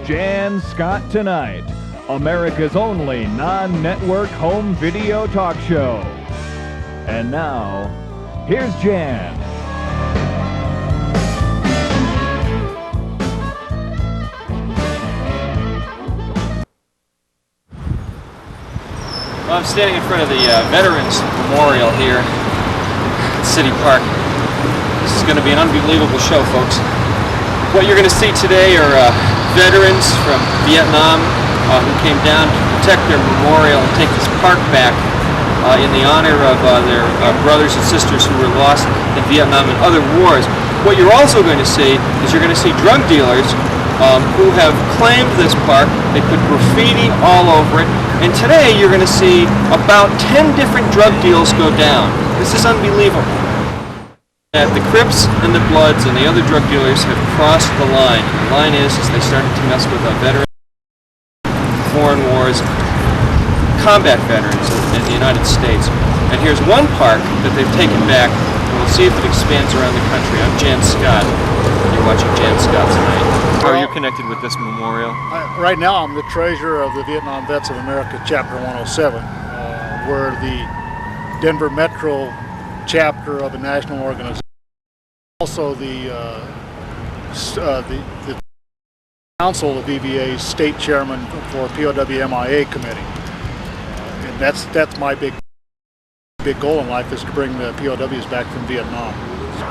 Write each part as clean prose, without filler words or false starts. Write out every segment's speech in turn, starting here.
Jann Scott Tonight, America's only non-network home video talk show. And now, here's Jann. Well, I'm standing in front of the Veterans Memorial here at City Park. This is going to be an unbelievable show, folks. What you're going to see today are veterans from Vietnam who came down to protect their memorial and take this park back in the honor of their brothers and sisters who were lost in Vietnam and other wars. What you're also going to see is you're going to see drug dealers who have claimed this park. They put graffiti all over it. And today you're going to see about 10 different drug deals go down. This is unbelievable. That the Crips and the Bloods and the other drug dealers have crossed the line. The line is they started to mess with veterans, foreign wars, combat veterans in the United States. And here's one park that they've taken back, and we'll see if it expands around the country. I'm Jann Scott. You're watching Jann Scott Tonight. How are you connected with this memorial? Right now I'm the treasurer of the Vietnam Vets of America Chapter 107. We're the Denver Metro chapter of a national organization. Also the council of VVA's state chairman for POW-MIA committee. And that's my big goal in life, is to bring the POWs back from Vietnam.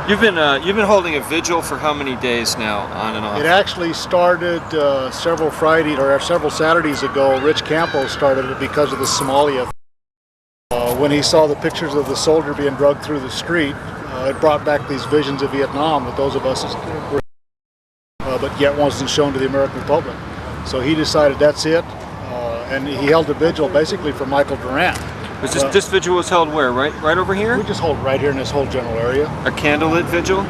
You've been holding a vigil for how many days now, on and off? It actually started several Saturdays ago. Rich Campo started it because of the Somalia. When he saw the pictures of the soldier being drugged through the street, it brought back these visions of Vietnam that those of us were, but yet wasn't shown to the American public. So he decided that's it, and he held a vigil basically for Michael Durant. Was this vigil was held where? Right over here? We just hold right here in this whole general area. A candlelit vigil?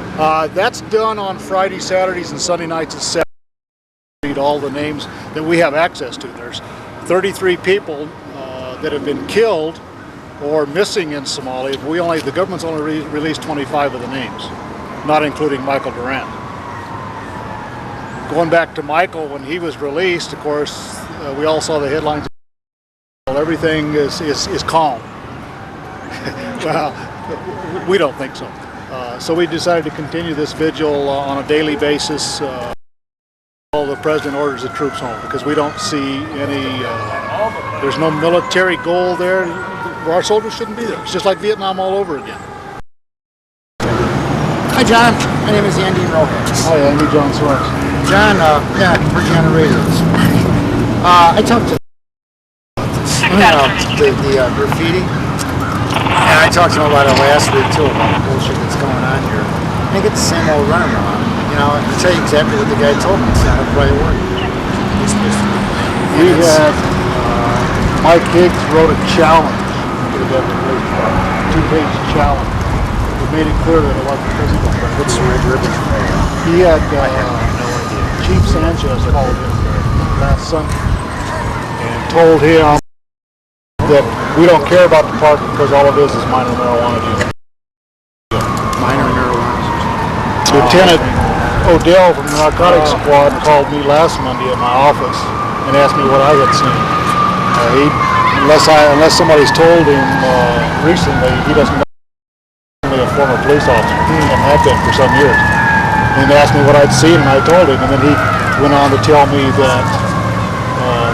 That's done on Friday, Saturdays, and Sunday nights at 7. Read all the names that we have access to. There's 33 people that have been killed or missing in Somalia. The government's only released 25 of the names, not including Michael Durant. Going back to Michael, when he was released, of course, we all saw the headlines. Everything is calm. Well, we don't think so. So we decided to continue this vigil on a daily basis. All the president orders the troops home, because we don't see any. There's no military goal there. Our soldiers shouldn't be there. It's just like Vietnam all over again. Hi, John. My name is Andy Rojas. Hi, Andy. John Swartz. John, working on the radio this morning. I talked to the graffiti, and I talked to him about it last week too, about the bullshit that's going on here. I get the same old runaround. I can tell you exactly what the guy told me. It's not a priority. We had Mike Higgs wrote a challenge. A 2-page challenge. It made it clear that it wasn't physical. What's the red ribbon? He had Chief Sanchez called him last Sunday and told him that we don't care about the park because all it is minor marijuana deals. Minor marijuana. Lieutenant Odell from the narcotics squad called me last Monday at my office and asked me what I had seen. Unless somebody's told him recently, he doesn't know. Only a former police officer and had been for some years. And he asked me what I'd seen, and I told him, and then he went on to tell me that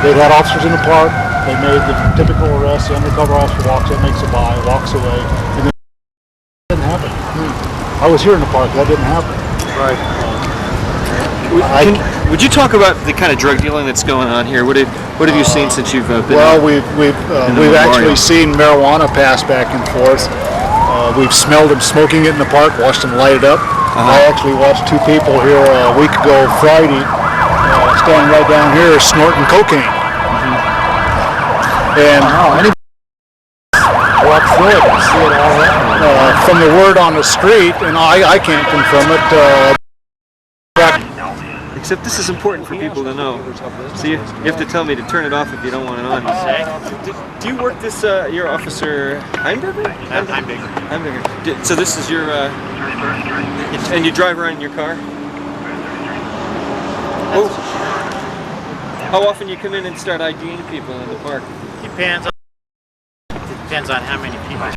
they'd had officers in the park. They made the typical arrest. The undercover officer walks in, makes a buy, walks away, and then it didn't happen. I was here in the park. That didn't happen. Right. Would you talk about the kind of drug dealing that's going on here? What have you seen since you've been? Well, we've actually seen marijuana pass back and forth. We've smelled them smoking it in the park, watched them light it up. I actually watched 2 people here a week ago Friday, standing right down here snorting cocaine. And walk through it and see it all happening. From the word on the street, and I can't confirm it. Except this is important for people to know. So you have to tell me to turn it off if you don't want it on. Do you work this, your officer Heimberger? Heimberger. So this is your, and you drive around in your car? Oh. How often you come in and start IDing people in the park? Depends on how many people.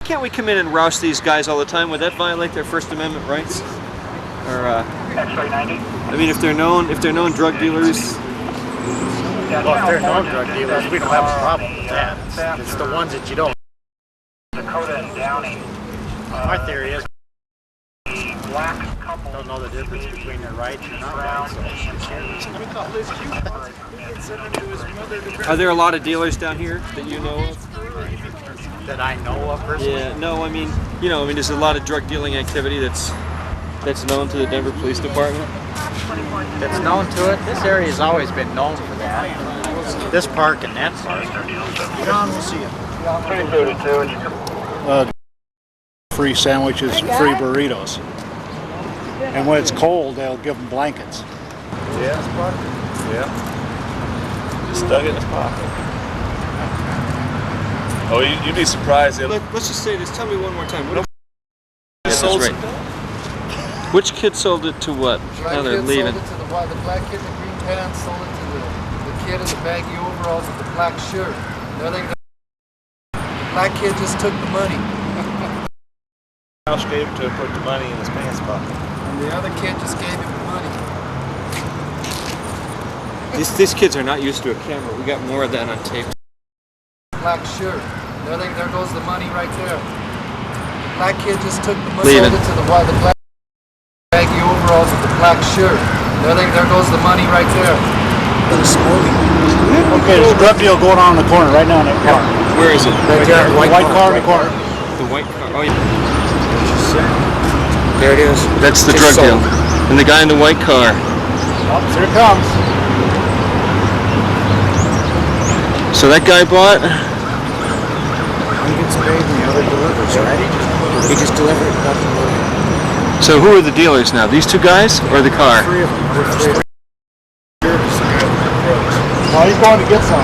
Can't we come in and roust these guys all the time? Would that violate their First Amendment rights? Or, I mean, if they're known drug dealers. Well, if they're known drug dealers, we don't have a problem with that. It's the ones that you don't. Our theory is don't know the difference between their rights and not rights. Are there a lot of dealers down here that you know of? That I know of personally? Yeah, no, I mean, there's a lot of drug dealing activity that's known to the Denver Police Department. That's known to it. This area has always been known for that. This park and that park. John, we'll see you. Free sandwiches, free burritos. And when it's cold, they'll give them blankets. Yeah. Just stuck it in his pocket. Oh, you'd be surprised. Let's just say this. Tell me one more time. What Sold right. Which kid sold it to what? Now they're leaving. Sold it to the black kid in the green pants, sold it to the kid in the baggy overalls with the black shirt. The black kid just took the money. House gave it to him, put the money in his pants pocket. And the other kid just gave him the money. These kids are not used to a camera. We got more of that on tape. Black shirt. There goes the money right there. Black kid just took the money. Leaving. Sold it to the black baggy overalls with the black shirt. There goes the money right there. Okay, there's a drug deal going on in the corner right now in that car. Where is it? Right there, the white car in the corner. The white car. Oh, yeah. There it is. That's the drug deal. And the guy in the white car. Oh, here it comes. So that guy bought? He gets paid and the other delivers, right? He just delivered it, got the money. So who are the dealers now? These two guys or the car? Three of them. Oh, he's going to get some.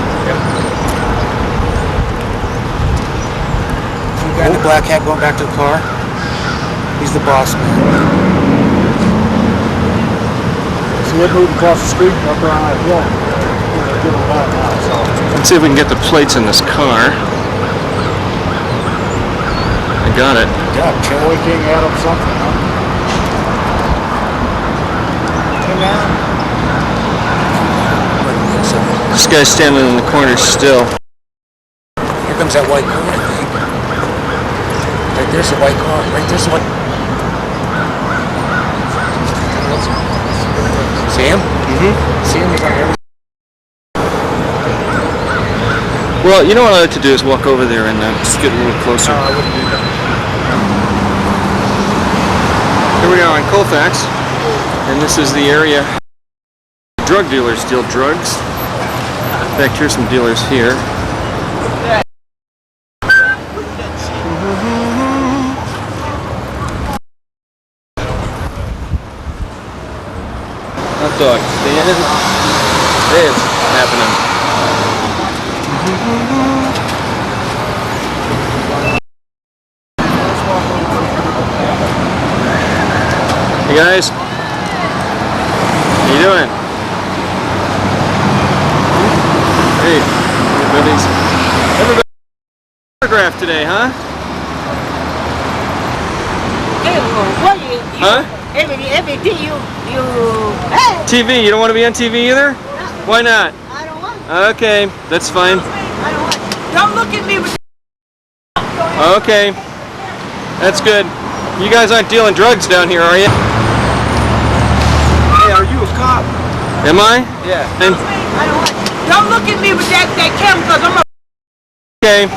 The guy in the black hat going back to the car. He's the boss man. See it moving across the street up around that hill. They're giving it out now, so. Let's see if we can get the plates in this car. I got it. Yeah, Boy King Adam something, huh? This guy's standing in the corner still. Here comes that white car, I think. Right there's the white car. Right there's the white. See him? Mm-hmm. See him? He's on everything. Well, you know what I like to do is walk over there and just get a little closer. No, I wouldn't do that. Here we are on Colfax, and this is the area drug dealers deal drugs. In fact, here's some dealers here. Hot dog stand. It's happening. Hey guys, how you doing? Hey, everybody's photograph today, huh? Hey, what you? Huh? Everything you. Hey, TV, you don't want to be on TV either? Why not? I don't want. Okay, that's fine. I don't want. Don't look at me with. Okay, that's good. You guys aren't dealing drugs down here, are you? Hey, are you a cop? Am I? Yeah. And I don't want. Don't look at me with that camera, because I'm a. okay,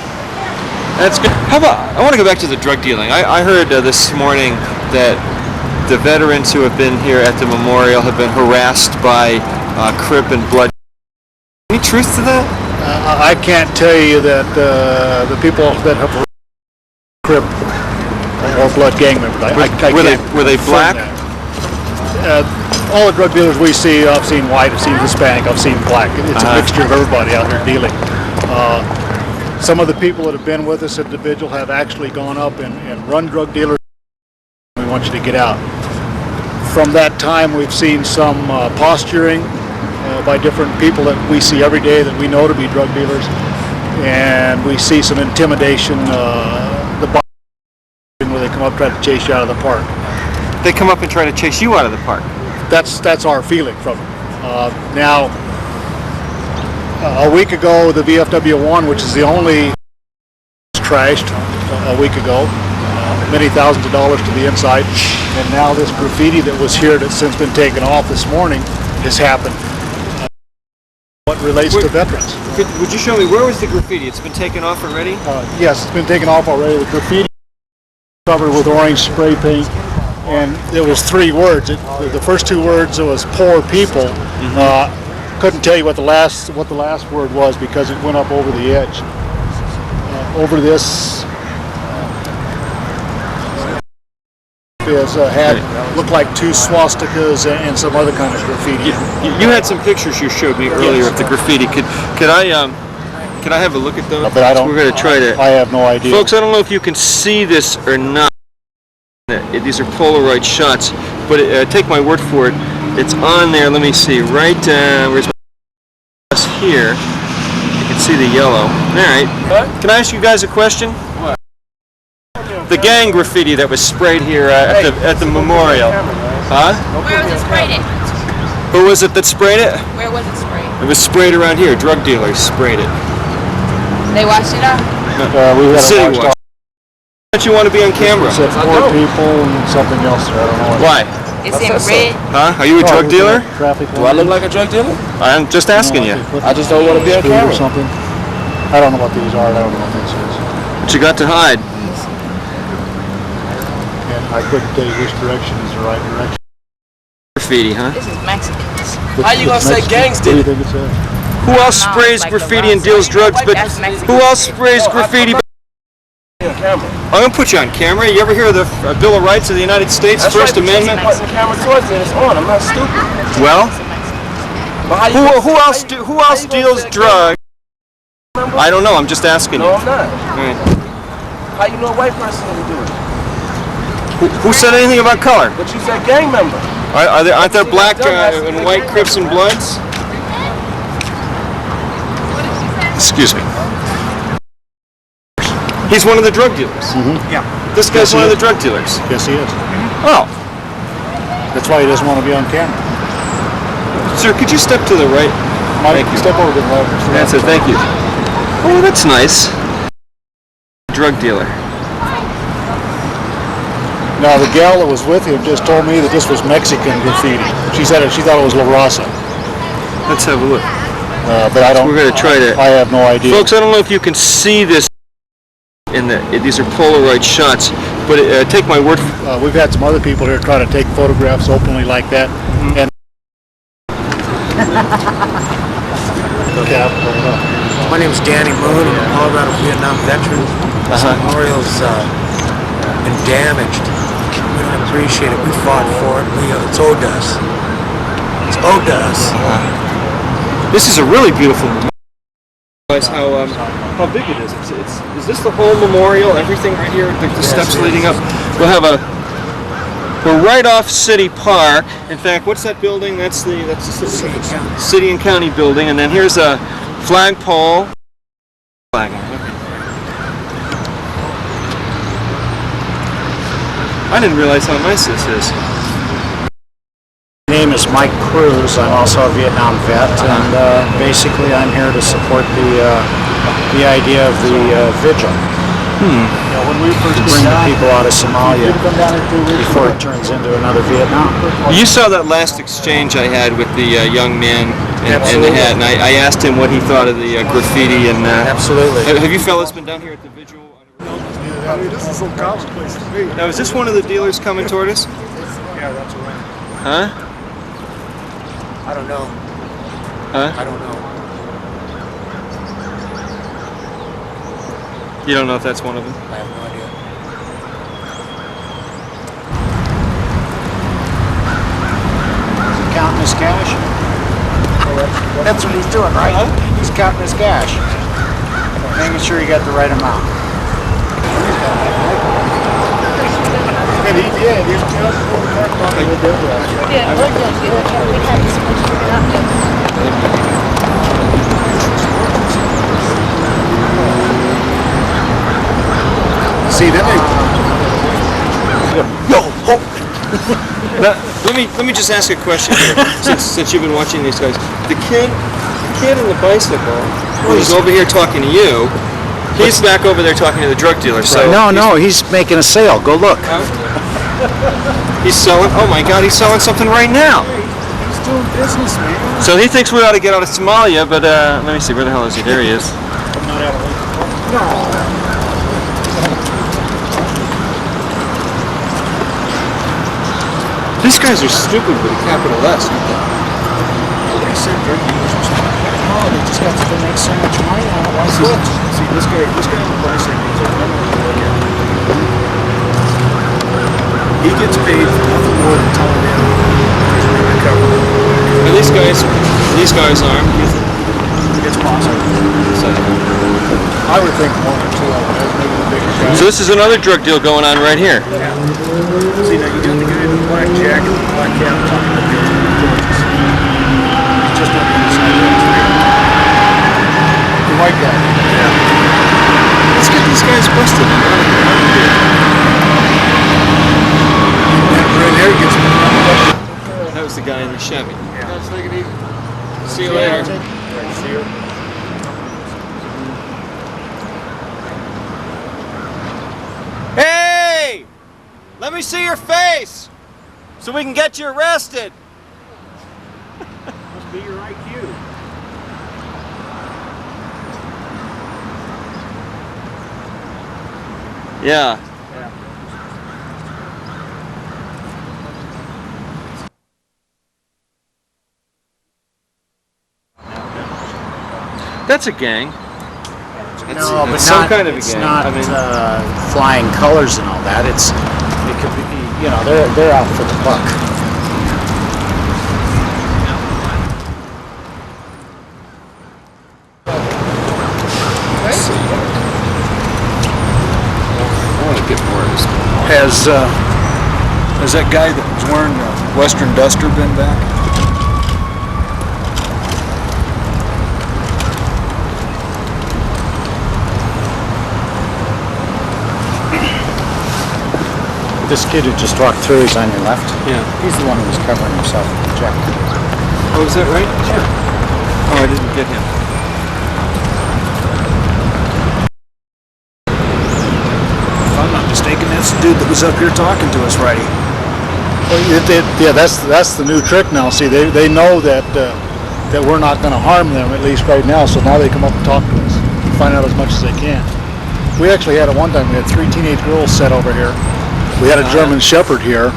that's good. How about, I want to go back to the drug dealing. I heard this morning that the veterans who have been here at the memorial have been harassed by Crip and Blood. Any truth to that? I can't tell you that the people that have Crip or Blood gang members. Were they black? All the drug dealers we see, I've seen white, I've seen Hispanic, I've seen black. It's a mixture of everybody out here dealing. Some of the people that have been with us at the vigil have actually gone up and run drug dealers. We want you to get out. From that time, we've seen some posturing by different people that we see every day that we know to be drug dealers, and we see some intimidation. The where they come up try to chase you out of the park. They come up and try to chase you out of the park. That's our feeling from it. Now, a week ago, the VFW1, which is the only trashed a week ago, many thousands of dollars to the inside, and now this graffiti that was here that's since been taken off this morning has happened. What relates to veterans? Would you show me, where was the graffiti? It's been taken off already? Yes, it's been taken off already. The graffiti covered with orange spray paint, and there was 3 words. The first 2 words, it was poor people. Couldn't tell you what the last word was because it went up over the edge. Over this looked like 2 swastikas and some other kind of graffiti. You had some pictures you showed me earlier of the graffiti. Could I have a look at those? But I don't. We're going to try to. I have no idea. Folks, I don't know if you can see this or not. These are Polaroid shots, but take my word for it. It's on there. Let me see. Right where's my here? You can see the yellow. All right. Can I ask you guys a question? The gang graffiti that was sprayed here at the memorial. Huh? Where was it sprayed at? Who was it that sprayed it? Where was it sprayed? It was sprayed around here. Drug dealers sprayed it. They washed it off? We had City it watch. Don't you want to be on camera? It said poor people and something else there. I don't know. Why? It's in red. Huh? Are you a drug dealer? Do I look like a drug dealer? I'm just asking you. I just don't want to be on Or camera. something. I don't know what these are. I don't know what this is. What you got to hide? And I couldn't tell you which direction is the right direction. Graffiti, huh? This is Mexicans. How you gonna say gangs What do did you think it says? Who else sprays like graffiti and the deals drugs? But That's Mexican. who else sprays graffiti? on camera? I'm gonna put you on camera. You ever hear of the Bill of Rights of the United States, That's First right, but Amendment? you're pointing the camera towards me and it's on. I'm not stupid. Well, But how you who else deals drugs? I don't know. I'm just asking No, you. I'm not. All right. How you know a white person would do it? Who said anything about color? But you said gang member. Aren't there black and white Crips and Bloods? Excuse me. He's one of the drug dealers. Yeah. This guy's Yes, he one of is. the drug dealers. Yes, he is. Oh, That's why he doesn't want to be on camera. sir, could you step to the right? Mike, Thank you. step over to the left. That's it. Thank you. Oh, that's nice. Drug dealer. Now, the gal that was with him just told me that this was Mexican graffiti. She said it. She thought it was La Raza. Let's have a look. But I don't. We're going to try to. I have no idea. Folks, I don't know if you can see this. These are Polaroid shots, but take my word for We've had some other people here try to take photographs openly like that. And okay, I'll pull it up. My name's Danny Moon. I'm all about a Vietnam veteran. This memorial's been damaged. We don't appreciate it. We fought for it. It's owed to us. It's owed to us. This is a really beautiful memorial. Realize how big it is. Is this the whole memorial? Everything right here, the steps leading up. We're right off City Park. In fact, what's that building? That's the City and County building, and then here's a flagpole. Flag. I didn't realize how nice this is. My name is Mike Cruz. I'm also a Vietnam vet, and basically I'm here to support the idea of the vigil. When we first Bring the people out of Somalia before it turns into another Vietnam. You saw that last exchange I had with the young man in the Absolutely. hat, and I asked him what he thought of the graffiti. And Absolutely. Have you fellas been down here at the vigil? I mean, this is so commonplace to me. Now, is this one of the dealers coming toward us? Yeah, that's right. Huh? I don't know. Huh? I don't know. You don't know if that's one of them? I have no idea. Counting his cash? That's what he's doing, right? He's counting his cash. Making sure you got the right amount. See, then they... Yo, ho! Now, let me just ask a question here, since you've been watching these guys. The kid on the bicycle who's over here talking to you. He's back over there talking to the drug dealer. So No, he's making a sale. Go look. He's selling. Oh my God, he's selling something right now. He's doing business, man. So he thinks we ought to get out of Somalia, but let me see, where the hell is he? There he is. These guys are stupid with a capital S, aren't they? They said drug dealers or something. Oh, they just got to make so much money on it. Why switch? See, this guy on the bicycle, he's a criminal lawyer. He gets paid for nothing more than telling them he's going to recover. Are these guys armed? It's possible. I would think one or two of them, maybe the bigger guy. So this is another drug deal going on right here. Yeah. See, now you got the guy in the black jacket and the black cap talking about the gorgeous. He's just on the other side of the white guy. Yeah. Let's get these guys busted. That red hair gets me. That was the guy in the Chevy. Yeah. Guys, take it easy. See you later. Right, see you. Hey! Let me see your face so we can get you arrested. Must be your IQ. Yeah. That's a gang. No, but some not, kind of a it's gang. not I mean, flying colors and all that. It could be, you know, they're out for the buck. I want to get more of this. Has that guy that was wearing the Western Duster been back? This kid who just walked through is on your left. Yeah. He's the one who was covering himself with the jacket. Oh, is that right? Yeah. Oh, I didn't get him. If I'm not mistaken, that's the dude that was up here talking to us, righty? Well, yeah, that's the new trick now. See, they know that that we're not going to harm them, at least right now. So now they come up and talk to us, find out as much as they can. We actually had at one time, we had 3 teenage girls set over here. We had a German Shepherd here,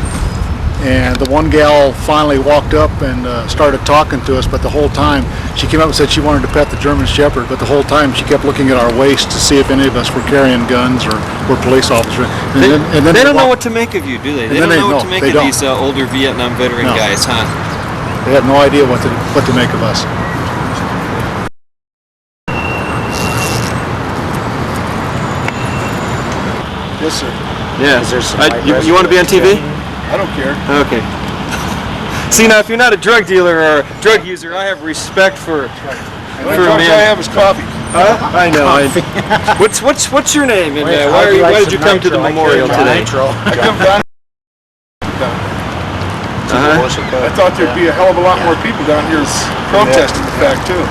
and the one gal finally walked up and started talking to us, but the whole time she came up and said she wanted to pet the German Shepherd, but the whole time she kept looking at our waist to see if any of us were carrying guns or were police officers. And then they don't know what to make of you, do they? They don't know what to make of these older Vietnam veteran guys, huh? They have no idea what to make of us. Yes, sir. Yeah. Is there some You want to be on TV? I don't care. Okay. See, now if you're not a drug dealer or a drug user, I have respect for The only drugs I have is coffee. Huh? I know. What's your name? And why did you come to the memorial today? I come down. I thought there'd be a hell of a lot more people down here protesting the fact too.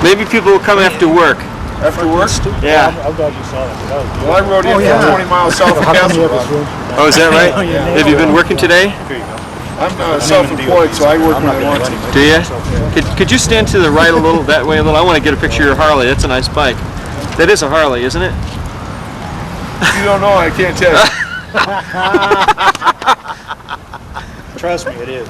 Maybe people will come after work. After work? Yeah. I'm glad you saw that. Well, I rode in from 20 miles south of Castle Rock. Oh, is that right? Have you been working today? I'm self-employed, so I work when I want to. Do you? Could you stand to the right a little, that way a little? I want to get a picture of your Harley. That's a nice bike. That is a Harley, isn't it? You don't know, I can't tell you. Trust me, it is.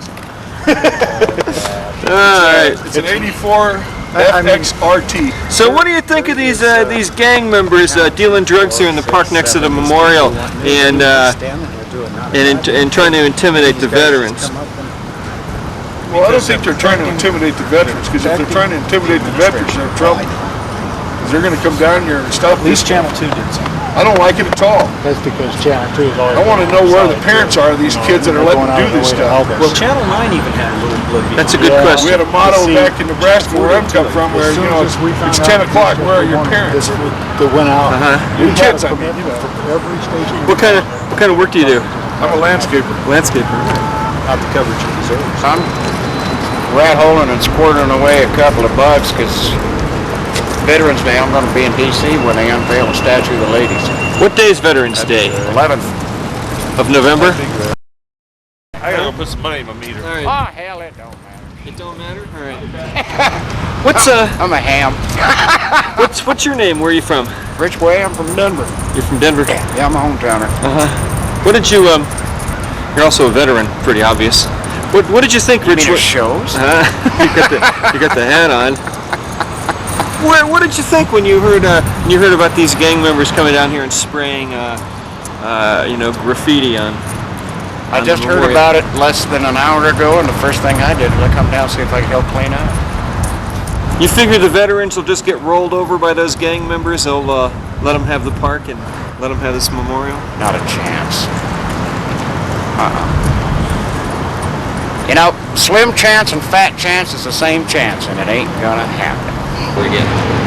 All right. It's an 84 FXRT. So what do you think of these gang members dealing drugs here in the park next to the memorial and trying to intimidate the veterans? Well, I don't think they're trying to intimidate the veterans, because if they're trying to intimidate the veterans, they're in trouble. Because they're going to come down here and stop. At least Channel 2 did something. I don't like it at all. That's because Channel 2 is always... I want to know where the parents are of these kids that are letting them do this stuff. Well, Channel 9 even had a little That's a good question. We had a motto back in Nebraska where I'm come from, where it's 10 o'clock. Where are your parents? That went out. Your kids, I From mean. every station. What kind of work do you do? I'm a landscaper. Landscaper. Not the coverage it deserves. I'm rat holing and squirting away a couple of bucks because Veterans Day, I'm going to be in D.C. when they unveil a statue of the ladies. What day is Veterans Day? 11th. Of November? I gotta go put some money in my meter. All right. Oh, hell, it don't matter. It don't matter? All right. What's I'm a ham. what's your name? Where are you from? Rich Way, I'm from Denver. You're from Denver? Yeah, I'm a hometowner. What did you you're also a veteran, pretty obvious. What did you think, You Rich? mean it shows? You got the hat on. What did you think when you heard about these gang members coming down here and spraying graffiti on I just the heard memorial? about it less than an hour ago, and the first thing I did was I come down and see if I could help clean up. You figure the veterans will just get rolled over by those gang members? They'll let them have the park and let them have this memorial? Not a chance. You know, slim chance and fat chance is the same chance, and it ain't gonna happen.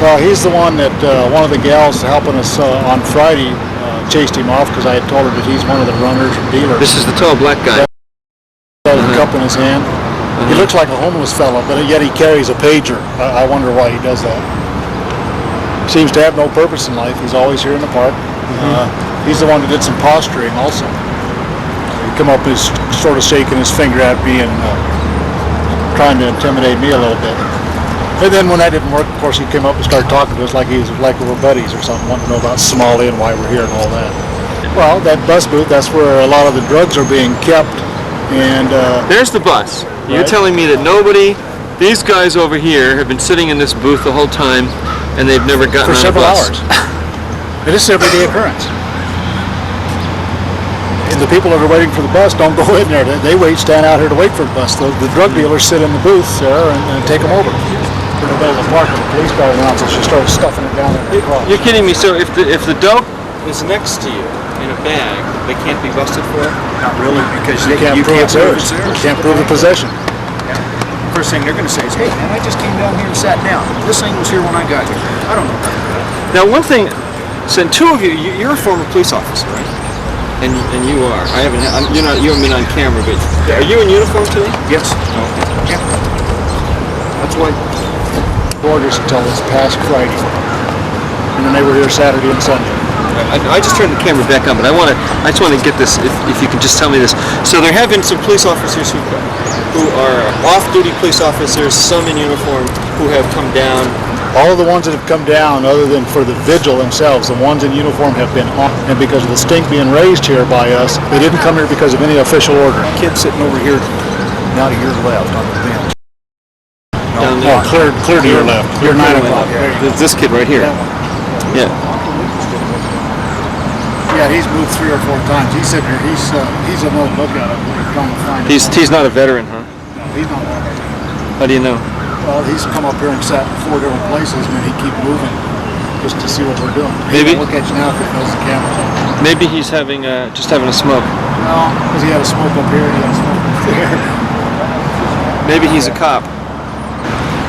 Well, he's the one that one of the gals helping us on Friday chased him off because I had told her that he's one of the runners or dealers. This is the tall black guy. He has a cup in his hand. He looks like a homeless fellow, but yet he carries a pager. I wonder why he does that. Seems to have no purpose in life. He's always here in the park. He's the one that did some posturing also. He come up and sort of shaking his finger at me and trying to intimidate me a little bit. And then when that didn't work, of course, he came up and started talking to us like we were buddies or something, wanting to know about Somalia and why we're here and all that. Well, that bus booth, that's where a lot of the drugs are being kept. And there's the bus. You're Right. telling me that these guys over here have been sitting in this booth the whole time and they've never gotten for on a several bus. hours. And this is an everyday occurrence. And the people that are waiting for the bus don't go in there. They stand out here to wait for the bus. The drug dealers sit in the booths there and take them over. In the middle of the park with the police car around, so she started stuffing it down there across. You're kidding me. So if the dope is next to you in a bag, they can't be busted for it? Not really, because You can't prove it's theirs. You can't prove the possession. First thing they're going to say is, hey, man, I just came down here and sat down. This thing was here when I got here. I don't know. Now, one thing, so two of you're a former police officer, right? And you are. I haven't. You haven't been on camera, but are you in uniform today? Yes. Okay. Yeah. That's why. Orders until this past Friday. And then they were here Saturday and Sunday. I just turned the camera back on, but I just want to get this. If you can just tell me this. So there have been some police officers who are off-duty police officers, some in uniform, who have come down. All of the ones that have come down, other than for the vigil themselves, the ones in uniform have been on. And because of the stink being raised here by us, they didn't come here because of any official order. Kid sitting over here, not to your left on the bench. Down Oh, there. clear to your left. You're 9 o'clock. This kid right here. Yeah. Yeah, he's moved 3 or 4 times. He's sitting here. He's a no look at him. We're trying to find him. He's not a veteran, huh? No, he's not. How do you know? Well, he's come up here and sat in 4 different places, and then he keep moving just to see what we're doing. Maybe- He won't look at you now if he knows the camera's on. Maybe he's just having a smoke. No, because he had a smoke up here and he had a smoke up there. Maybe he's a cop.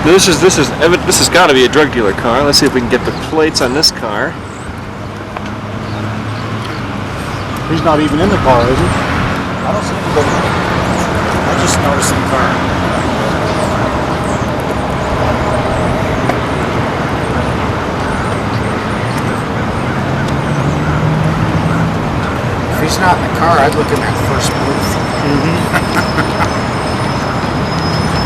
This has got to be a drug dealer car. Let's see if we can get the plates on this car. He's not even in the car, is he? I don't see anybody. I just noticed the car. If he's not in the car, I'd look in that first booth.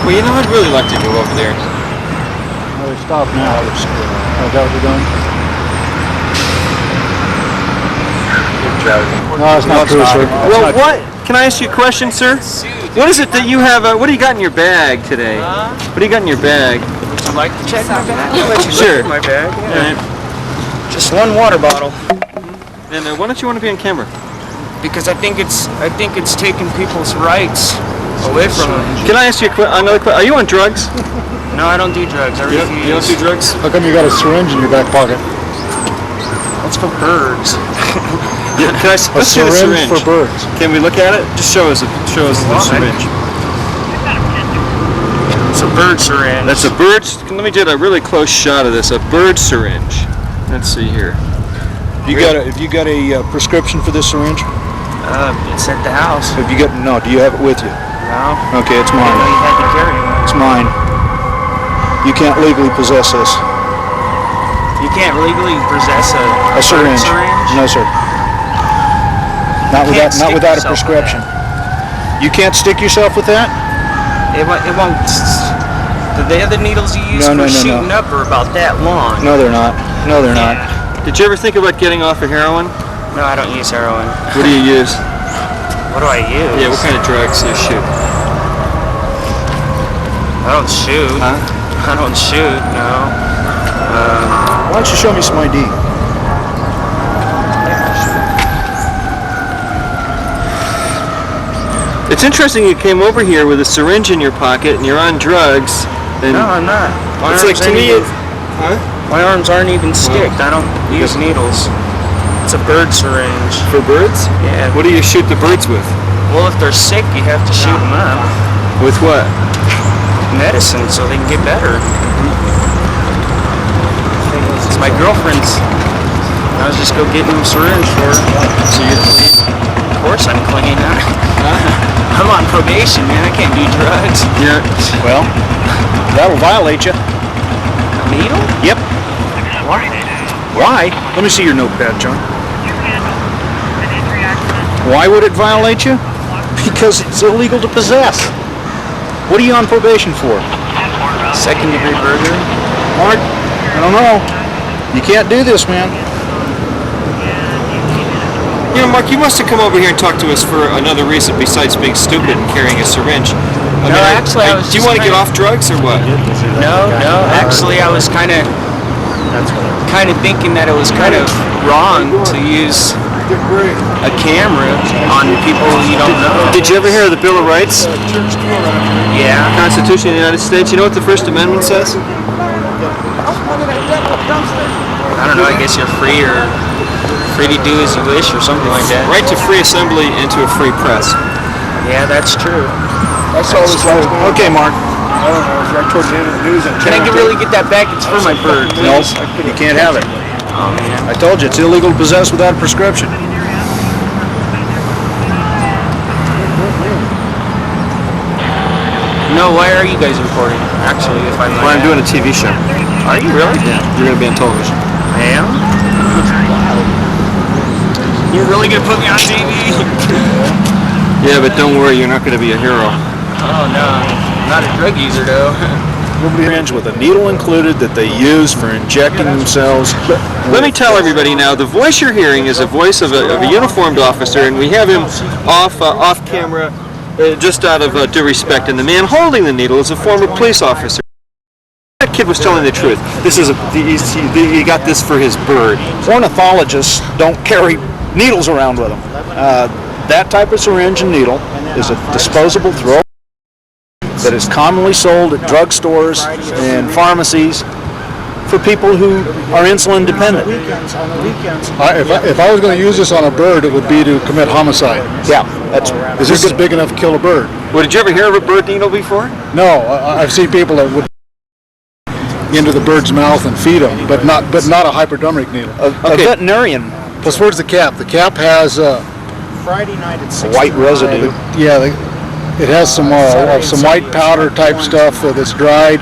Well, you know, I'd really like to go over there. Oh, they stopped now. Oh, is that what they're doing? No, it's not true, sir. Well, what? Can I ask you a question, sir? What is it that you have? What do you got in your bag today? What do you got in your bag? Would you like to check my bag? I'll let you Sure. look at my bag. All Yeah. right. Just one water bottle. And why don't you want to be on camera? Because I think it's taking people's rights away from them. Can I ask you another question? Are you on drugs? No, I don't do drugs. I refuse. You don't do drugs? How come you got a syringe in your back pocket? That's for birds. Yeah, let's see the syringe. For birds. Can we look at it? Just show us the syringe. It's a bird syringe. That's a bird. Let me get a really close shot of this. A bird syringe. Let's see here. Have you got a prescription for this syringe? It's at the house. Have you got? No. Do you have it with you? No. Okay, it's I mine. know you had to carry one. It's mine. You can't legally possess this. You can't legally possess a syringe. No, sir. Not without a yourself with prescription. You can't stick yourself with that? It won't. The other needles you use for shooting up are about that long. No, they're not. No, they're not. Did you ever think about getting off of heroin? No, I don't use heroin. What do you use? What do I use? Yeah, what kind of drugs do you shoot? I don't shoot. Huh? I don't shoot, no. Why don't you show me some ID? It's interesting you came over here with a syringe in your pocket and you're on drugs. And No, I'm not. It's like to me, my arms aren't even sticked. I don't use needles. It's a bird syringe. For birds? Yeah. What do you shoot the birds with? Well, if they're sick, you have to shoot them up. With what? Medicine, so they can get better. It's my girlfriend's. I was just go getting a syringe for her. So you're clean? Of course I'm clean. I'm on probation, man. I can't do drugs. Yeah. Well, that'll violate you. A needle? Yep. Why? Why? Let me see your notepad, John. Why would it violate you? Because it's illegal to possess. What are you on probation for? Second-degree burglary? Mark, I don't know. You can't do this, man. You know, Mark, you must have come over here and talked to us for another reason besides being stupid and carrying a syringe. Actually, I was do you want to get off drugs or what? No. Actually, I was kind of thinking that it was kind of wrong to use a camera on people you don't know. Did you ever hear of the Bill of Rights? Yeah. Constitution of the United States. You know what the First Amendment says? I don't know. I guess you're free to do as you wish or something like that. Right to free assembly and to a free press. Yeah, that's true. I saw this last night. Okay, Mark. I don't know, it was right towards the end of the news. Can I really get that back? It's for my bird. No, you can't have it. Oh, man. I told you, it's illegal to possess without a prescription. No, why are you guys recording? Actually, if I might Well, I'm ask. doing a TV show. Are you really? Yeah, you're going to be on television. I am? You're really going to put me on TV? Yeah, but don't worry, you're not going to be a hero. Oh, no. I'm not a drug user, though. Syringe with a needle included that they use for injecting themselves. Let me tell everybody now, the voice you're hearing is a voice of a uniformed officer, and we have him off camera just out of due respect. And the man holding the needle is a former police officer. That kid was telling the truth. This is he got this for his bird. Ornithologists don't carry needles around with them. That type of syringe and needle is a disposable throw that is commonly sold at drugstores and pharmacies for people who are insulin dependent. If I was going to use this on a bird, it would be to commit homicide. Yeah, Is this big enough to kill a bird? Well, did you ever hear of a bird needle before? No, I've seen people that would into the bird's mouth and feed them, but not a hypodermic needle. A veterinarian. Plus, where's the cap? The cap has Friday night at 6. White residue. It has some white powder type stuff that's dried,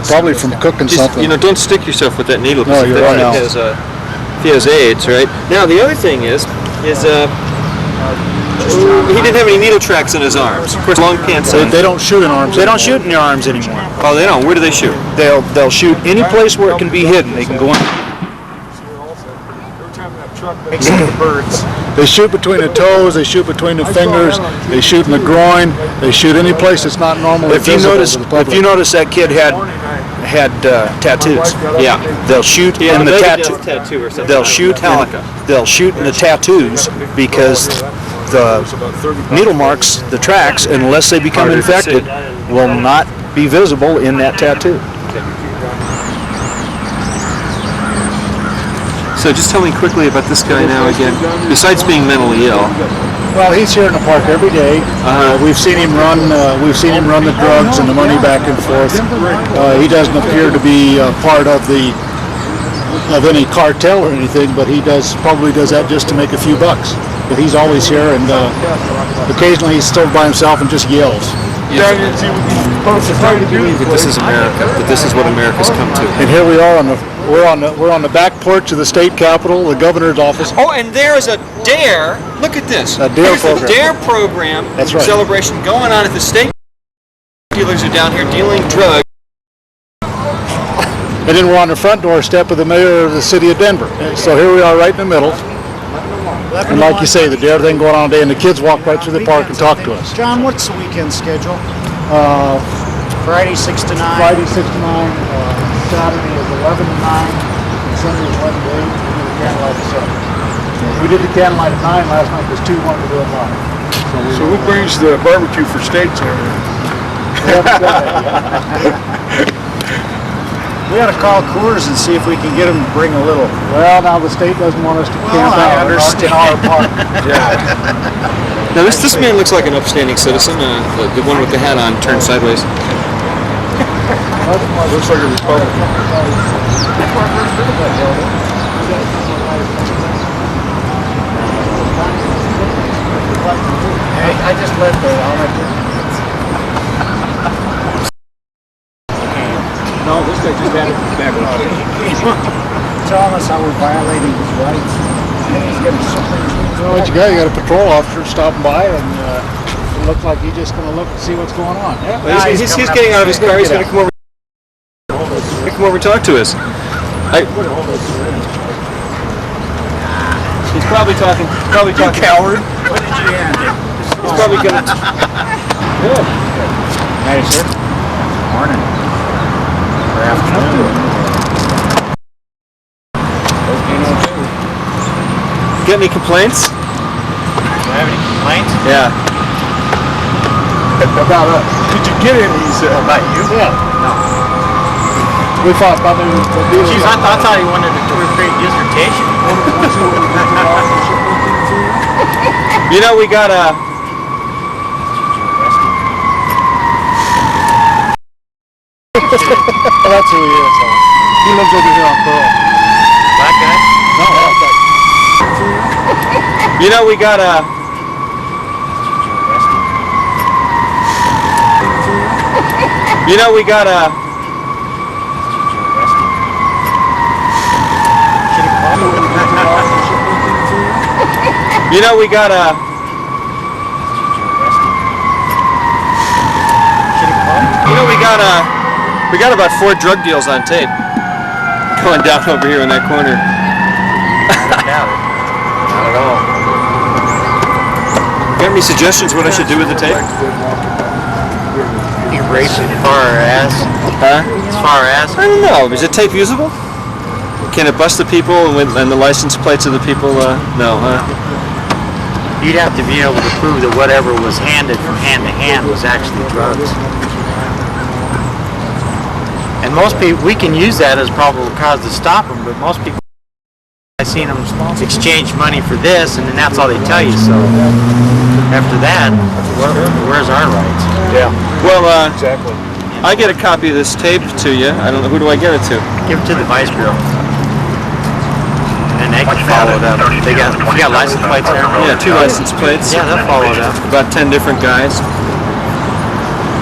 probably from cooking something. You know, don't stick yourself with that needle. No, you're right. If he has AIDS, right? Now, the other thing is he didn't have any needle tracks in his arms. Of course, long pants. They don't shoot in arms. They don't shoot in your arms anymore. Oh, they don't. Where do they shoot? They'll shoot any place where it can be hidden. They can go in. Except the birds. They shoot between the toes. They shoot between the fingers. They shoot in the groin. They shoot any place that's not normally If you notice that kid had tattoos. Yeah. They'll shoot in the tattoo or something. They'll shoot in the tattoos because the needle marks, the tracks, unless they become infected, will not be visible in that tattoo. So just tell me quickly about this guy now again. Besides being mentally ill, Well, he's here in the park every day. We've seen him run. We've seen him run the drugs and the money back and forth. He doesn't appear to be part of any cartel or anything, but he probably does that just to make a few bucks. But he's always here, and occasionally he's still by himself and just yells. But this is America. But this is what America's come to. And here we are we're on the back porch of the state capitol, the governor's office. Oh, and there's a DARE. Look at this. A DARE program. The DARE program. That's right. Celebration going on at the state. Dealers are down here dealing drugs. And then we're on the front doorstep of the mayor of the city of Denver. So here we are right in the middle. And like you say, the DARE thing going on today, and the kids walk right through the park and talk to us. John, what's the weekend schedule? Friday 6 to 9. Friday 6 to 9. Saturday is 11 to 9. And Sunday is 11 to 8. We do the candlelight at 7. We did the candlelight at 9 last night because 2 wanted to do it live. So who brings the barbecue for states over here? We got to call Coors and see if we can get them to bring a little. Well, now the state doesn't want us to camp out in our park. Now this man looks like an upstanding citizen. The one with the hat on turned sideways. Looks like a Republican. Hey, I just let I'll let you. No, this guy just had it back on. Telling us how we're violating his rights. Well, what you got? You got a patrol officer stopping by, and it looks like he's just going to look and see what's going on. Yeah, he's getting out of his car. He's going to come over and talk to us. He's probably talking. Coward. What did you end? He's probably going to. Good. Hey, sir. Morning. Or afternoon. Got any complaints? Do you have any complaints? Yeah. About us. Did you get any? About you? Yeah. No. We thought the deal. Jeez, I thought he wanted to do a great dissertation. You know, we got a. That's who he is. He lives over here on Pearl. Black guy? No, black guy. You know, we got a. You know, we got a. You know, we got a. You know, we got about 4 drug deals on tape going down over here in that corner. I doubt it. Not at all. Got any suggestions what I should do with the tape? Erase it far as? Huh? As far as? I don't know. Is it tape usable? Can it bust the people and the license plates of the people? No, huh? You'd have to be able to prove that whatever was handed from hand to hand was actually drugs. And most people, we can use that as probable cause to stop them, but most people, I've seen them exchange money for this, and then that's all they tell you. So after that, where's our rights? Yeah. Well, Exactly. I get a copy of this tape to you. I don't know, who do I get it to? Give it to the vice bureau. And they can follow it up. You got license plates there? Yeah, 2 license plates. Yeah, they'll follow it up. About 10 different guys.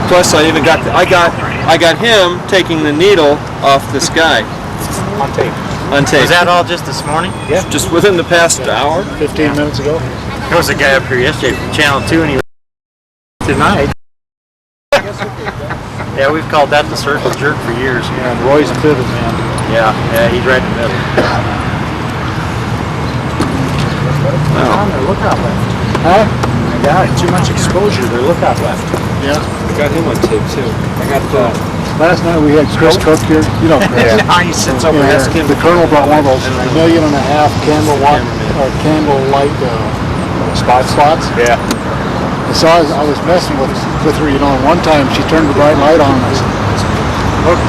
Plus, I even got him taking the needle off this guy. On tape. On tape. Was that all just this morning? Yeah. Just within the past hour? 15 minutes ago. There was a guy up here yesterday from Channel 2 and he was tonight. Yeah, we've called that the circle jerk for years. Yeah, and Roy's a pivot man. Yeah, he's right in the middle. Wow. Their lookout left. Huh? I got it. Too much exposure. Their lookout left. Yeah. I got him on tape too. I got Last night we had Chris Cook here. You know Chris. Now he sits over Yeah, there. the colonel brought one of those $1.5 million candle light spots. Yeah. And so I was messing with her, you know, and one time she turned the bright light on and I said, look,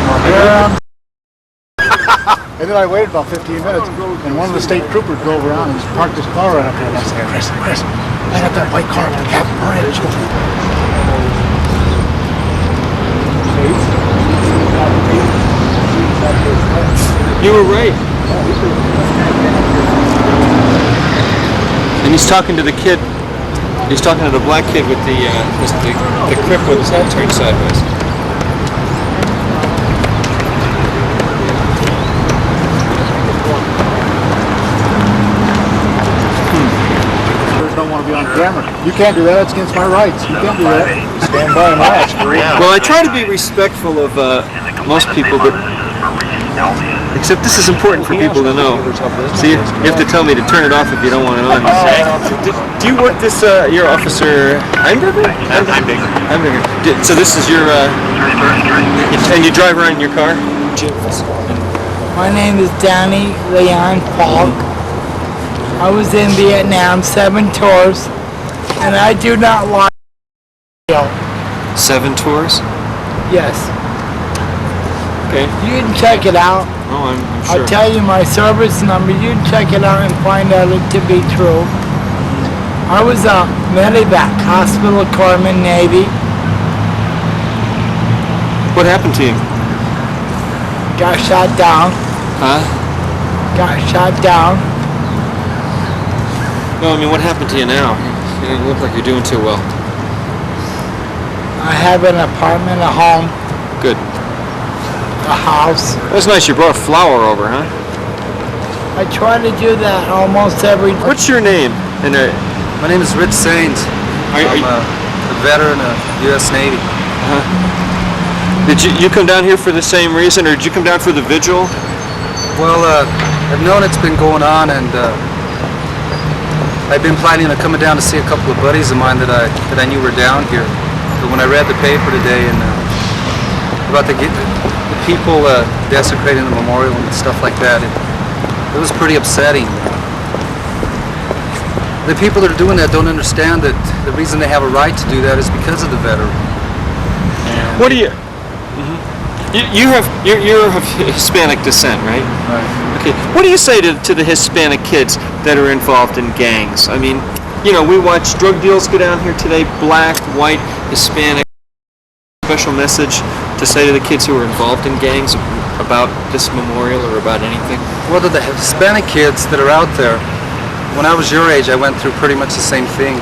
And then I waited about 15 minutes, and one of the state troopers drove around and parked his car right up there. And I said, Chris, I got that white car up the Captain Bridge. You were right. And he's talking to the kid. He's talking to the black kid with the crip with his head turned sideways. Don't want to be on camera. You can't do that. That's against my rights. You can't do that. Stand by and watch. Well, I try to be respectful of most people, but except this is important for people to know. See, you have to tell me to turn it off if you don't want it on. Do you work this? Your officer Heimberger? Heimberger. So this is your and you drive around in your car? My name is Danny Leon Falk. I was in Vietnam 7 tours, and I do not like 7 tours? Yes. Okay. You can check it out. Oh, I'm sure. I'll tell you my service number. You can check it out and find out it to be true. I was a medevac, hospital corpsman, Navy. What happened to you? Got shot down. Huh? Got shot down. No, I mean, what happened to you now? You don't look like you're doing too well. I have an apartment, a home. Good. A house. That's nice. You brought a flower over, huh? I try to do that almost every day. What's your name? And my name is Rich Sains. I'm a veteran of U.S. Navy. Did you come down here for the same reason, or did you come down for the vigil? Well, I've known it's been going on, and I've been planning on coming down to see a couple of buddies of mine that I knew were down here. But when I read the paper today and about the people desecrating the memorial and stuff like that, it was pretty upsetting. The people that are doing that don't understand that the reason they have a right to do that is because of the veteran. And what do you? You're of Hispanic descent, right? Right. Okay. What do you say to the Hispanic kids that are involved in gangs? I mean, you know, we watch drug deals go down here today. Black, white, Hispanic. Special message to say to the kids who are involved in gangs about this memorial or about anything? Well, to the Hispanic kids that are out there, when I was your age, I went through pretty much the same thing.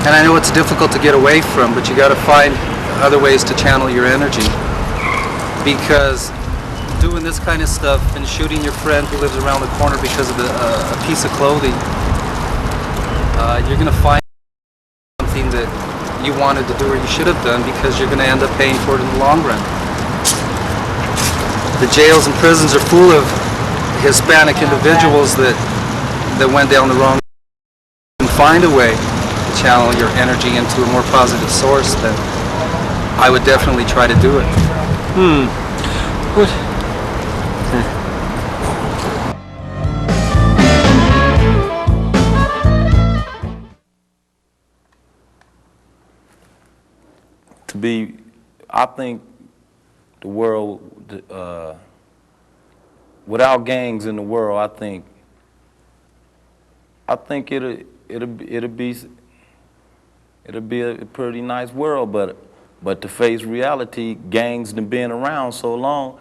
And I know it's difficult to get away from, but you got to find other ways to channel your energy, because doing this kind of stuff and shooting your friend who lives around the corner because of a piece of clothing, you're going to find something that you wanted to do or you should have done, because you're going to end up paying for it in the long run. The jails and prisons are full of Hispanic individuals that went down the wrong and find a way to channel your energy into a more positive source. Then I would definitely try to do it. What? I think the world, without gangs in the world, I think it'll be a pretty nice world, but to face reality, gangs have been around so long,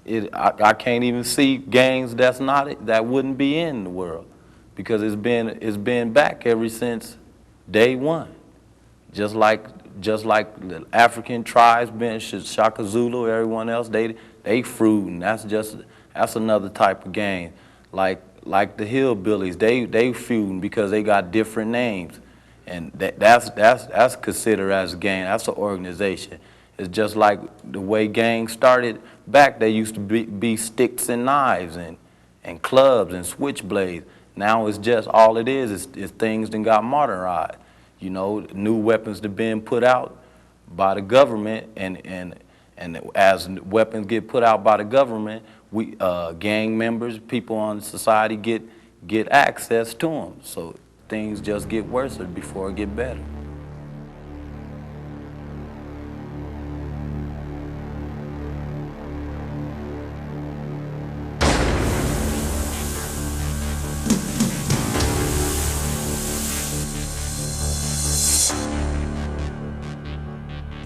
I can't even see gangs that wouldn't be in the world, because it's been back ever since day one. Just like the African tribes, been Shaka Zulu, everyone else, they fruiting. That's another type of gang. Like the hillbillies, they feuding because they got different names, and that's considered as a gang. That's an organization. It's just like the way gangs started back. They used to be sticks and knives and clubs and switchblades. Now it's just all it is things that got modernized. You know, new weapons that been put out by the government, and as weapons get put out by the government, we gang members, people on society get access to them. So things just get worse before it get better.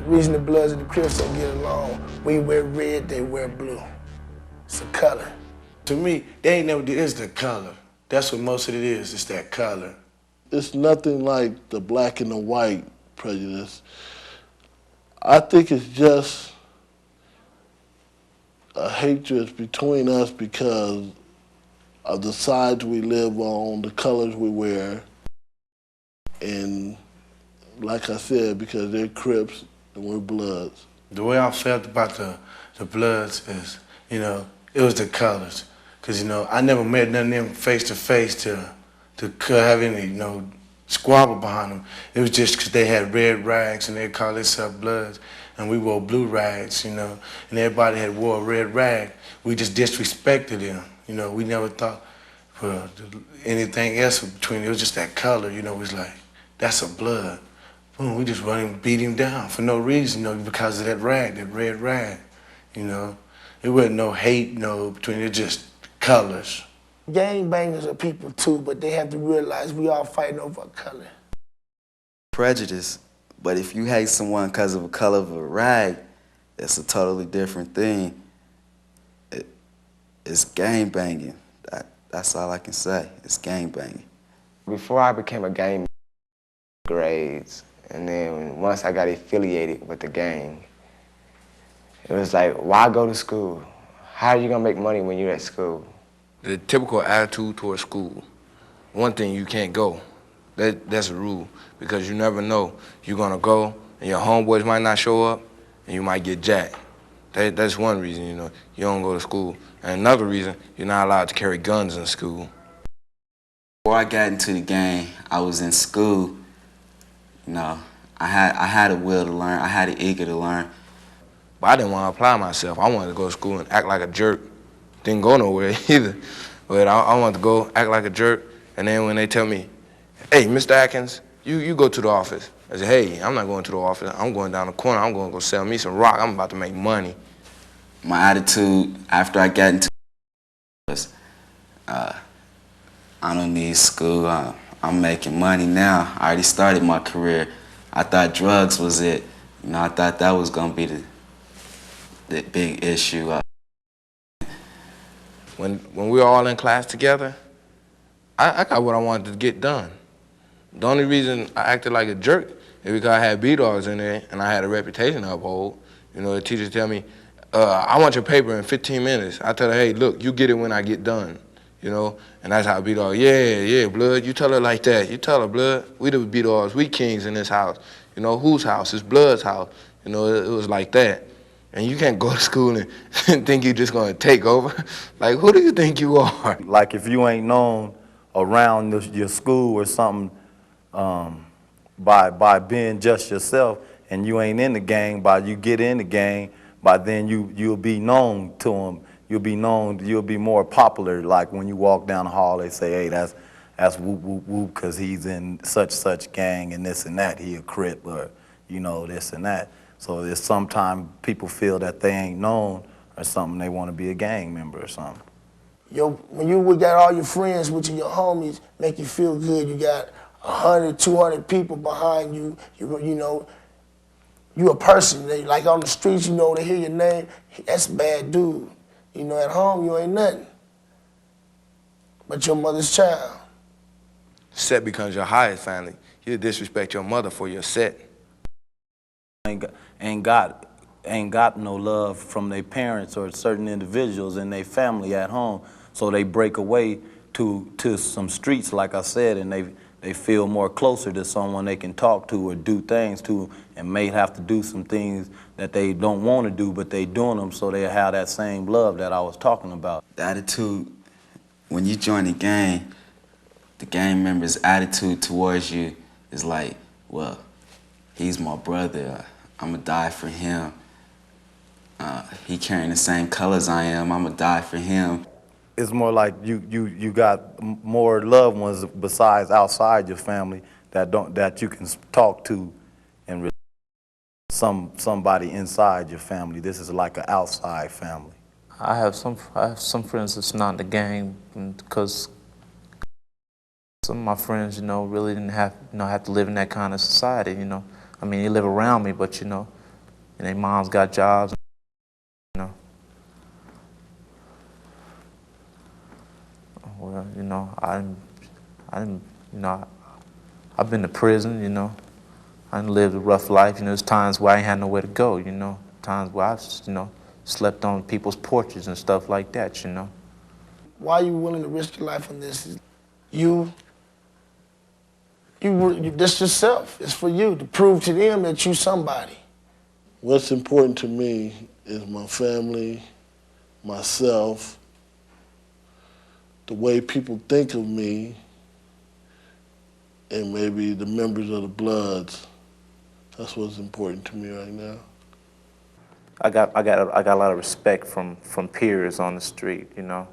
The reason the Bloods and the Crips don't get along, we wear red, they wear blue. It's a color. To me, they ain't never did, it's the color. That's what most of it is, it's that color. It's nothing like the black and the white prejudice. I think it's just a hatred between us because of the sides we live on, the colors we wear, and like I said, because they're Crips and we're Bloods. The way I felt about the Bloods is, you know, it was the colors. Because, you know, I never met none of them face to face to have any, you know, squabble behind them. It was just because they had red rags and they called themselves Bloods, and we wore blue rags, you know, and everybody had wore a red rag. We just disrespected them, you know. We never thought for anything else between. It was just that color, you know. It was like, that's a Blood. Boom, we just run and beat him down for no reason, you know, because of that rag, that red rag, you know. It wasn't no hate, no, between it, just colors. Gangbangers are people too, but they have to realize we all fighting over a color. Prejudice, but if you hate someone because of the color of a rag, it's a totally different thing. It's gang banging. That's all I can say. It's gang banging. Before I became a gang, grades, and then once I got affiliated with the gang, it was like, why go to school? How are you gonna make money when you're at school? The typical attitude towards school. One thing, you can't go. That's a rule, because you never know. You're gonna go, and your homeboys might not show up, and you might get jacked. That's one reason, you know, you don't go to school. And another reason, you're not allowed to carry guns in school. Before I got into the gang, I was in school. You know, I had a will to learn. I had an eager to learn. But I didn't want to apply myself. I wanted to go to school and act like a jerk. Didn't go nowhere either. But I wanted to go act like a jerk. And then when they tell me, hey, Mr. Atkins, you go to the office. I said, hey, I'm not going to the office. I'm going down the corner. I'm going to go sell me some rock. I'm about to make money. My attitude after I got into was, I don't need school. I'm making money now. I already started my career. I thought drugs was it. You know, I thought that was going to be the big issue. When we were all in class together, I got what I wanted to get done. The only reason I acted like a jerk is because I had B-dogs in there and I had a reputation to uphold. You know, the teachers tell me, I want your paper in 15 minutes. I tell her, hey, look, you get it when I get done. You know, and that's how B-dog, yeah, Blood, you tell her like that. You tell her, Blood, we the B-dogs, we kings in this house. You know, whose house? It's Blood's house. You know, it was like that. And you can't go to school and think you're just gonna take over. Like, who do you think you are? Like, if you ain't known around your school or something by being just yourself, and you ain't in the gang, by you get in the gang, by then you'll be known to them. You'll be known, you'll be more popular. Like when you walk down the hall, they say, hey, that's whoop, whoop, whoop, because he's in such gang and this and that. He a Crip or, you know, this and that. So there's sometimes people feel that they ain't known or something, they want to be a gang member or something. When you got all your friends with you, your homies, make you feel good. You got 100, 200 people behind you. You know, you a person. They, like on the streets, you know, they hear your name. That's a bad dude. You know, at home, you ain't nothing but your mother's child. Set becomes your highest family. You disrespect your mother for your set. Ain't got no love from their parents or certain individuals in their family at home, so they break away to some streets, like I said, and they feel more closer to someone they can talk to or do things to, and may have to do some things that they don't want to do, but they doing them so they have that same love that I was talking about. The attitude, when you join the gang member's attitude towards you is like, well, he's my brother, I'm gonna die for him. He carrying the same colors I am, I'm gonna die for him. It's more like you got more loved ones besides outside your family that you can talk to, and somebody inside your family. This is like an outside family. I have some friends that's not in the gang because some of my friends, you know, really didn't have to live in that kind of society. You know, I mean, they live around me, but you know, and their moms got jobs, you know. Well, you know, I've been to prison, you know. I done lived a rough life, you know. There's times where I ain't had nowhere to go, you know. Times where I've, you know, slept on people's porches and stuff like that, you know. Why are you willing to risk your life on this? This yourself. It's for you to prove to them that you somebody. What's important to me is my family, myself, the way people think of me, and maybe the members of the Bloods. That's what's important to me right now. I got a lot of respect from peers on the street, you know,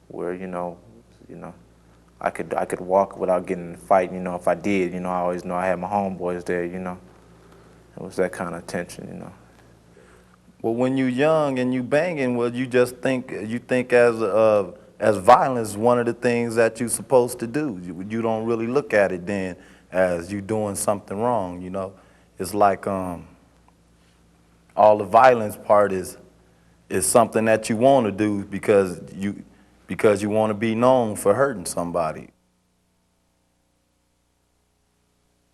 where you know, I could walk without getting in a fight. You know, if I did, you know, I always know I had my homeboys there. You know, it was that kind of tension, you know. Well, when you young and you banging, well, you just think as violence one of the things that you're supposed to do. You don't really look at it then as you doing something wrong. You know, it's like all the violence part is something that you want to do because you want to be known for hurting somebody.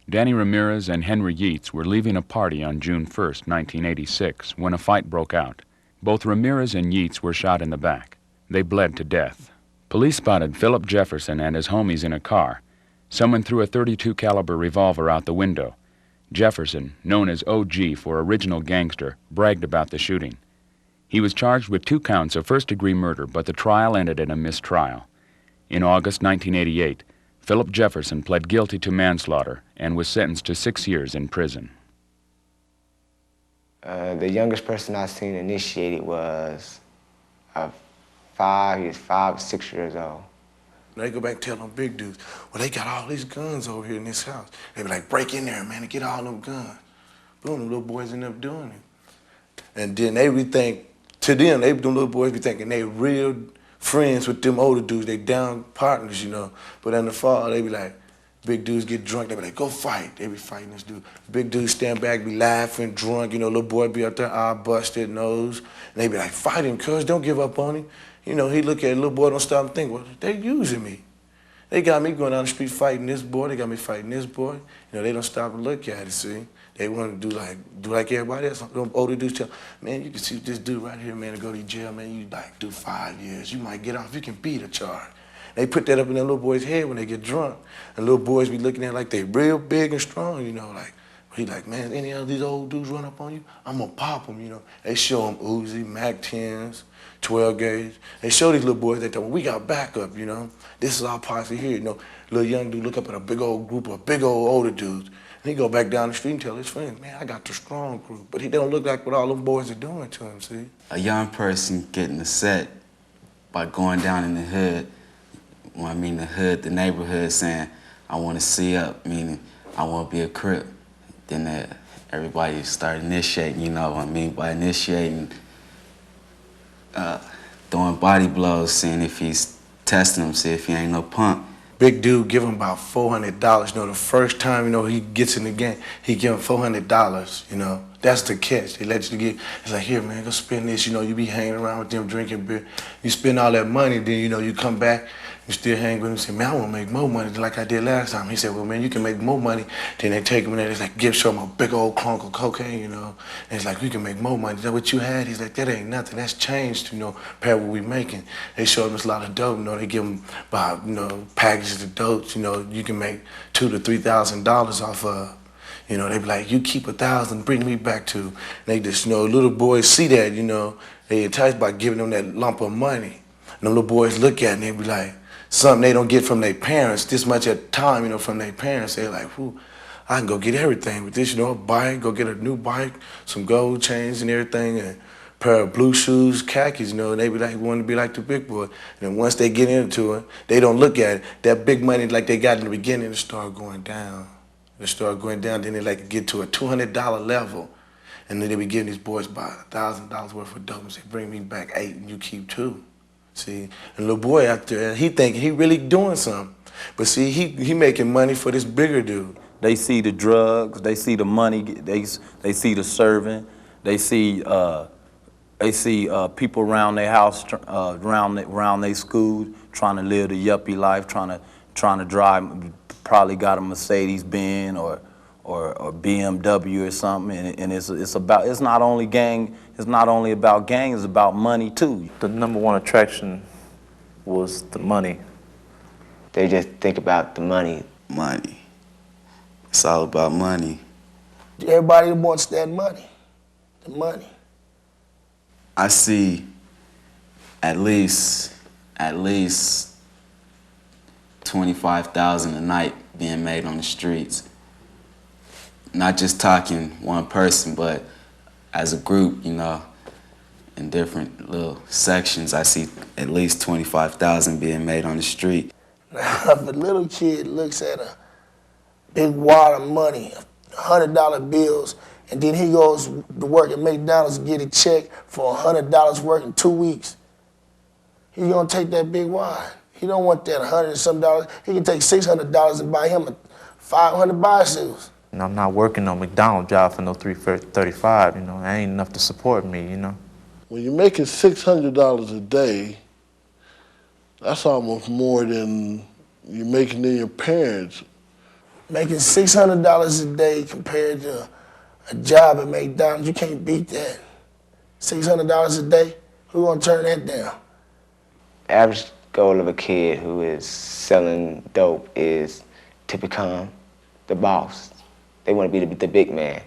Danny Ramirez and Henry Yeats were leaving a party on June 1st, 1986, when a fight broke out. Both Ramirez and Yeats were shot in the back. They bled to death. Police spotted Philip Jefferson and his homies in a car. Someone threw a .32 caliber revolver out the window. Jefferson, known as OG for Original Gangster, bragged about the shooting. He was charged with 2 counts of first-degree murder, but the trial ended in a mistrial. In August 1988, Philip Jefferson pled guilty to manslaughter and was sentenced to 6 years in prison. The youngest person I seen initiated was 5 or 6 years old. They go back and tell them big dudes, well, they got all these guns over here in this house. They be like, break in there, man, and get all them guns. Boom, the little boys end up doing it. And then they would think, to them, them little boys be thinking they real friends with them older dudes, they down partners, you know. But in the fall, they be like, big dudes get drunk, they be like, go fight. They be fighting this dude. Big dudes stand back, be laughing, drunk, you know, little boy be up there, eye busted, nose. And they be like, fight him, cuz, don't give up on him. You know, he look at it, little boy don't stop and think, well, they using me. They got me going down the street fighting this boy, they got me fighting this boy. You know, they don't stop and look at it, see? They want to do like everybody else. Them older dudes tell, man, you can see this dude right here, man, to go to jail, man, you like do 5 years. You might get off, you can beat a charge. They put that up in their little boy's head when they get drunk. And little boys be looking at it like they real big and strong, you know, like, he like, man, any of these old dudes run up on you, I'm gonna pop them, you know. They show them Uzi, Mac 10s, 12 gauge. They show these little boys, they tell them, we got backup, you know. This is our posse here, you know. Little young dude look up at a big old group of big old older dudes. And he go back down the street and tell his friends, man, I got the strong group. But he don't look like what all them boys are doing to him, see? A young person getting set by going down in the hood, when I mean the hood, the neighborhood, saying, I want to see up, meaning I want to be a Crip. Then everybody start initiating, you know what I mean? By initiating, throwing body blows, seeing if he's testing him, see if he ain't no punk. Big dude give him about $400. You know, the first time, you know, he gets in the game, he give him $400, you know. That's the catch. They let you get, it's like, here, man, go spend this. You know, you be hanging around with them drinking beer. You spend all that money, then, you know, you come back, you still hang with him and say, man, I want to make more money like I did last time. He said, well, man, you can make more money. Then they take him in there, it's like, show him a big old clunk of cocaine, you know. And it's like, you can make more money. Is that what you had? He's like, that ain't nothing. That's changed, you know, compared to what we making. They show him a lot of dope, you know. They give him about, you know, packages of dope, you know, you can make $2,000 to $3,000 off of. You know, they be like, you keep 1,000, bring me back to. And they just, you know, little boys see that, you know, they enticed by giving them that lump of money. And them little boys look at it and they be like, something they don't get from their parents, this much at a time, you know, from their parents. They're like, whew, I can go get everything with this, you know, a bike, go get a new bike, some gold chains and everything, and a pair of blue shoes, khakis, you know, and they be like, want to be like the big boy. And then once they get into it, they don't look at it. That big money like they got in the beginning, it start going down. They start going down, then they like get to a $200 level. And then they be giving these boys about $1,000 worth of dope and say, bring me back 8 and you keep 2. See, and the little boy out there, he thinking he really doing something. But see, he making money for this bigger dude. They see the drugs, they see the money, they see the serving, They see people around their house, around their school, trying to live the yuppie life, trying to drive. Probably got a Mercedes Benz or BMW or something, and it's not only about gangs, it's about money too. The number one attraction was the money. They just think about the money. Money. It's all about money. Everybody wants that money, the money. I see at least 25,000 a night being made on the streets. Not just talking one person, but as a group, you know, in different little sections, I see at least 25,000 being made on the street. Now, if a little kid looks at a big wad of money, $100 bills, and then he goes to work at McDonald's and get a check for $100 work in 2 weeks, he's gonna take that big wad. He don't want that $100 and some dollars. He can take $600 and buy him 500 bicycles. And I'm not working on McDonald's job for no $335, you know. That ain't enough to support me, you know. When you're making $600 a day, that's almost more than you're making than your parents. Making $600 a day compared to a job at McDonald's, you can't beat that. $600 a day, who gonna turn that down? Average goal of a kid who is selling dope is to become the boss. They want to be the big man.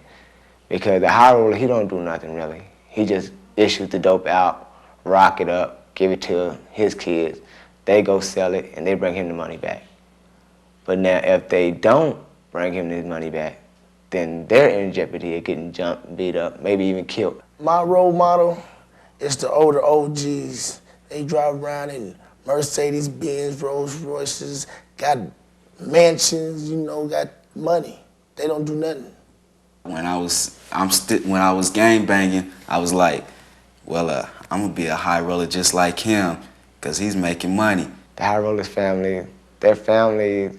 Because the high roller, he don't do nothing really. He just issues the dope out, rock it up, give it to his kids. They go sell it, and they bring him the money back. But now, if they don't bring him his money back, then they're in jeopardy of getting jumped, beat up, maybe even killed. My role model is the older OGs. They drive around in Mercedes Benz, Rolls Royces, got mansions, you know, got money. They don't do nothing. When I was gang banging, I was like, well, I'm gonna be a high roller just like him, cause he's making money. The high rollers family, their family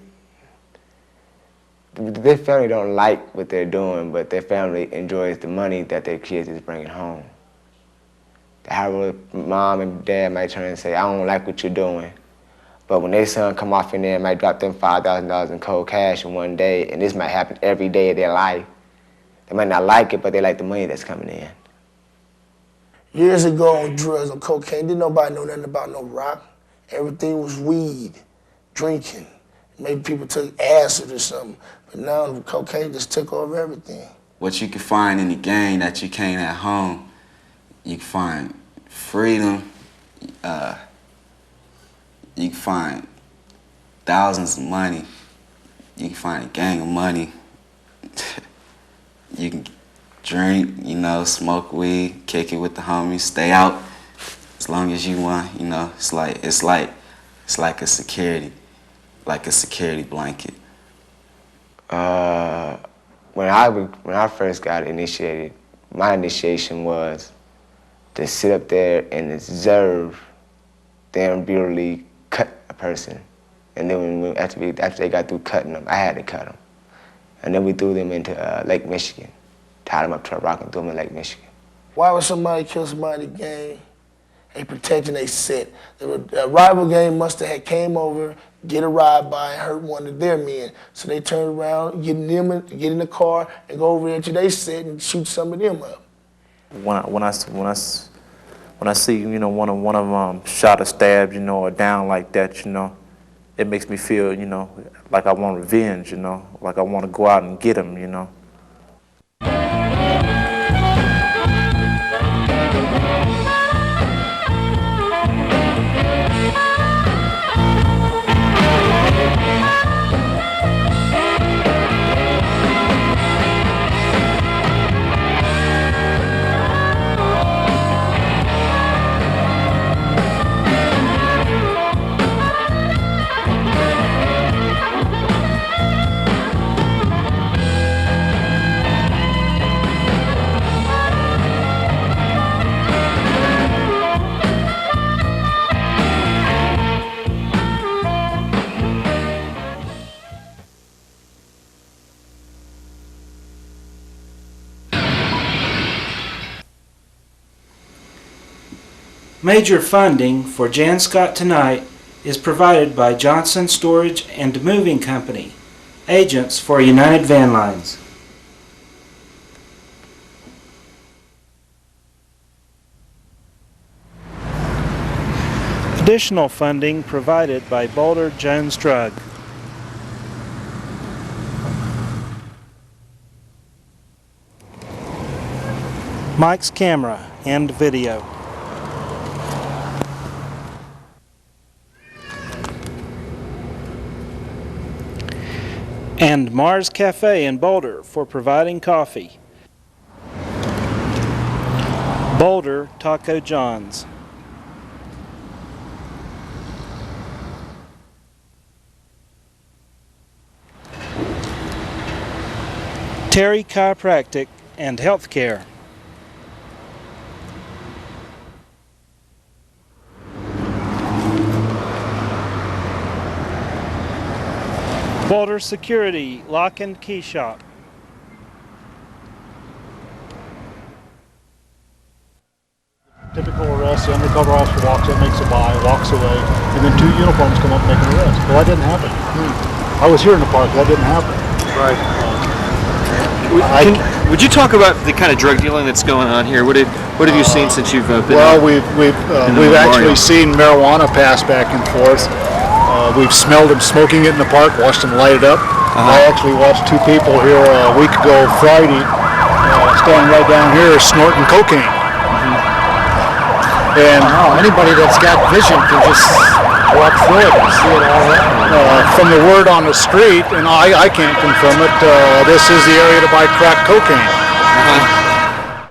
don't like what they're doing, but their family enjoys the money that their kids is bringing home. The high roller mom and dad might turn and say, I don't like what you're doing. But when their son come off in there and might drop them $5,000 in cold cash in one day, and this might happen every day of their life, they might not like it, but they like the money that's coming in. Years ago on drugs, on cocaine, didn't nobody know nothing about no rock. Everything was weed, drinking. Maybe people took acid or something. But now cocaine just took over everything. What you can find in the gang that you can't at home, you can find freedom, you can find thousands of money, you can find a gang of money, you can drink, you know, smoke weed, kick it with the homies, stay out as long as you want, you know. It's like a security blanket. When I first got initiated, my initiation was to sit up there and observe them brutally cut a person. And then after they got through cutting them, I had to cut them. And then we threw them into Lake Michigan, tied them up to a rock and threw them in Lake Michigan. Why would somebody kill somebody in the gang? They protecting they set. The rival gang must have had came over, get a ride by, and hurt one of their men. So they turned around, get in the car, and go over there to their set and shoot some of them up. When I see, you know, one of them shot or stabbed, you know, or down like that, you know, it makes me feel, you know, like I want revenge, you know, like I want to go out and get them, you know. Major funding for Jan Scott Tonight is provided by Johnson Storage and Moving Company, agents for United Van Lines. Additional funding provided by Boulder Jones Drug. Mike's Camera and Video. And Mars Cafe in Boulder for providing coffee. Boulder Taco John's. Terry Chiropractic and Healthcare. Boulder Security Lock and Key Shop. Typical arrest, the undercover officer walks in, makes a buy, walks away, and then 2 uniforms come up and make an arrest. Well, that didn't happen. I was here in the park, that didn't happen. Right. Would you talk about the kind of drug dealing that's going on here? What have you seen since you've been? Well, we've actually seen marijuana pass back and forth. We've smelled them smoking it in the park, watched them light it up. I actually watched 2 people here a week ago Friday, standing right down here snorting cocaine. And anybody that's got vision can just walk through it and see it all happening. From the word on the street, and I can't confirm it, this is the area to buy crack cocaine.